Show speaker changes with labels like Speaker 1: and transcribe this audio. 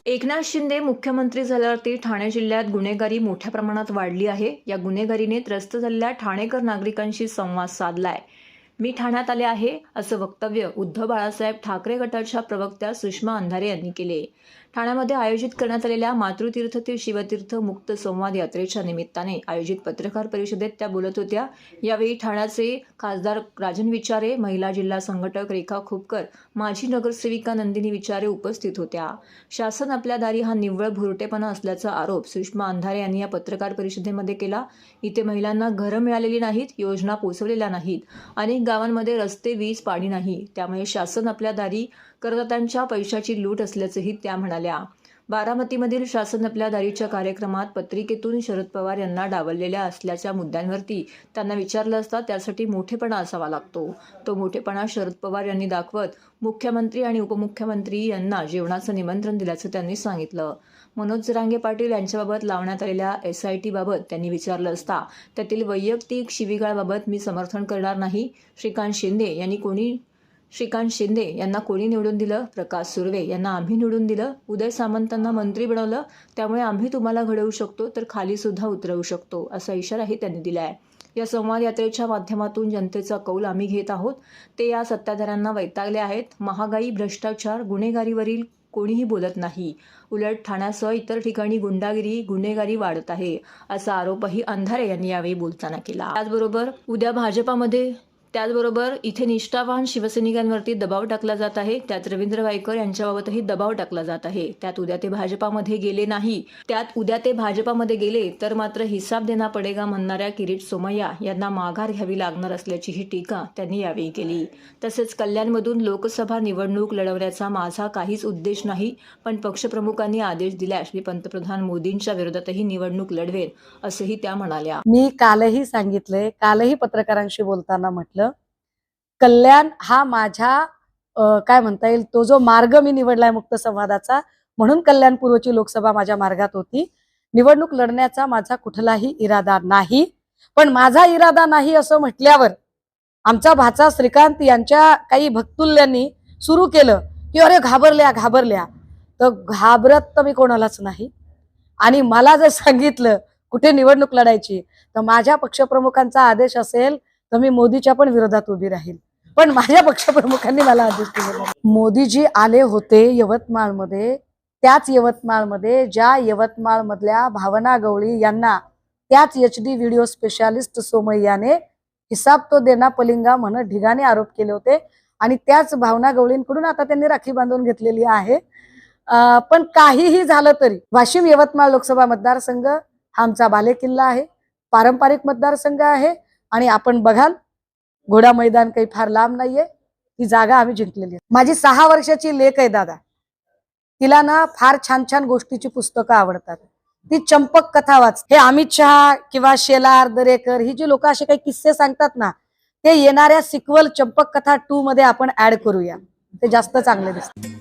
Speaker 1: एकनाथ शिंदे मुख्यमंत्री झाल्यावरती ठाणे जिल्ह्यात गुन्हेगारी मोठ्या प्रमाणात वाढली आहे। या गुन्हेगारीने त्रस्त झालेल्या ठाणेकर नागरिकांशी संवाद साधलाय। मी ठाण्यात आले आहे असं वक्तव्य उद्धव बाळासाहेब ठाकरे गटाच्या प्रवक्त्या सुषमा अंधारे यांनी केले। ठाण्यामध्ये आयोजित करण्यात आलेल्या मातृतीर्थतील शिवतीर्थ मुक्त संवाद यात्रेच्या निमित्ताने आयोजित पत्रकार परिषदेत त्या बोलत होत्या। यावेळी ठाण्याचे खासदार राजन विचारे, महिला जिल्हा संघटक रेखा खोपकर, माजी नगरसेविका नंदिनी विचारे उपस्थित होत्या। शासन आपल्या दारी हा निव्वळ भुरटेपणा असल्याचा आरोप सुषमा अंधारे यांनी या पत्रकार परिषदेमध्ये केला। इथे महिलांना घरं मिळालेली नाहीत, योजना पोहोचवलेल्या नाहीत, अनेक गावांमध्ये रस्ते, वीज, पाणी नाही, त्यामुळे शासन आपल्या दारी करदात्यांच्या पैशाची लूट असल्याचंही त्या म्हणाल्या। बारामतीमधील शासन आपल्या दारीच्या कार्यक्रमात पत्रिकेतून शरद पवार यांना डावललेल्या असल्याच्या मुद्द्यांवरती त्यांना विचारलं असता त्यासाठी मोठेपणा असावा लागतो। तो मोठेपणा शरद पवार यांनी दाखवत मुख्यमंत्री आणि उपमुख्यमंत्री यांना जेवणाचं निमंत्रण दिल्याचं त्यांनी सांगितलं। मनोज जरांगे पाटील यांच्याबाबत लावण्यात आलेल्या SIT बाबत त्यांनी विचारलं असता त्यातील वैयक्तिक शिवीगाळाबाबत मी समर्थन करणार नाही। श्रीकांत शिंदे यांना कोणी निवडून दिलं? प्रकाश सुर्वे यांना आम्ही निवडून दिलं। उदय सामंतांना मंत्री बनवलं, त्यामुळे आम्ही तुम्हाला घडवू शकतो तर खाली सुद्धा उतरवू शकतो, असा इशाराही त्यांनी दिलाय। या संवाद यात्रेच्या माध्यमातून जनतेचा कौल आम्ही घेत आहोत। ते या सत्ताधाऱ्यांना वैतागले आहेत। महागाई, भ्रष्टाचार, गुन्हेगारीवरील कोणीही बोलत नाही, उलट ठाण्यासह इतर ठिकाणी गुंडागिरी, गुन्हेगारी वाढत आहे, असा आरोपही अंधारे यांनी यावेळी बोलताना केला। त्याचबरोबर इथे निष्ठावान शिवसैनिकांवरती दबाव टाकला जात आहे। त्यात रवींद्र वायकर यांच्याबाबतही दबाव टाकला जात आहे। त्यात उद्या ते भाजपामध्ये गेले तर मात्र हिसाब देना पडेगा म्हणणाऱ्या किरीट सोमय्या यांना माघार घ्यावी लागणार असल्याचीही टीका त्यांनी यावेळी केली। तसेच कल्याणमधून लोकसभा निवडणूक लढवण्याचा माझा काहीच उद्देश नाही, पण पक्षप्रमुखांनी आदेश दिल्यास मी पंतप्रधान मोदींच्या विरोधातही निवडणूक लढवेन, असंही त्या म्हणाल्या।
Speaker 2: मी कालही सांगितलंय, कालही पत्रकारांशी बोलताना म्हटलं, कल्याण हा माझ्या काय म्हणता येईल तो जो मार्ग मी निवडलाय मुक्त संवादाचा, म्हणून कल्याण पूर्वची लोकसभा माझ्या मार्गात होती। निवडणूक लढण्याचा माझा कुठलाही इरादा नाही, पण माझा इरादा नाही असं म्हटल्यावर आमचा भाचा श्रीकांत यांच्या काही भक्तुल्यांनी सुरू केलं की अरे घाबरल्या, तर घाबरत तर मी कोणालाच नाही। आणि मला जर सांगितलं कुठे निवडणूक लढायची तर माझ्या पक्षप्रमुखांचा आदेश असेल तर मी मोदीच्या पण विरोधात उभी राहील, पण माझ्या पक्षप्रमुखांनी मला आदेश दिलेला। मोदीजी आले होते यवतमाळमध्ये, त्याच यवतमाळमध्ये ज्या यवतमाळ मधल्या भावना गवळी यांना त्याच HD व्हिडिओ स्पेशालिस्ट सोमय्याने हिसाब तो देना पलिंगा म्हणत ढिगाने आरोप केले होते, आणि त्याच भावना गवळींकडून आता त्यांनी राखी बांधून घेतलेली आहे। पण काहीही झालं तरी वाशिम यवतमाळ लोकसभा मतदारसंघ हा आमचा बालेकिल्ला आहे, पारंपरिक मतदारसंघ आहे, आणि आपण बघाल घोडा मैदान काही फार लांब नाहीये, ती जागा आम्ही जिंकलेली आहे। माझी 6 वर्षाची लेक आहे दादा, तिला ना फार छान छान गोष्टीची पुस्तकं आवडतात, ती चंपक कथा वाच। हे अमित शहा किंवा शेलार दरेकर ही जी लोक असे काही किस्से सांगतात ना, ते येणाऱ्या सिक्वल चंपक कथा 2 मध्ये आपण ऍड करूया, ते जास्त चांगले दिसते।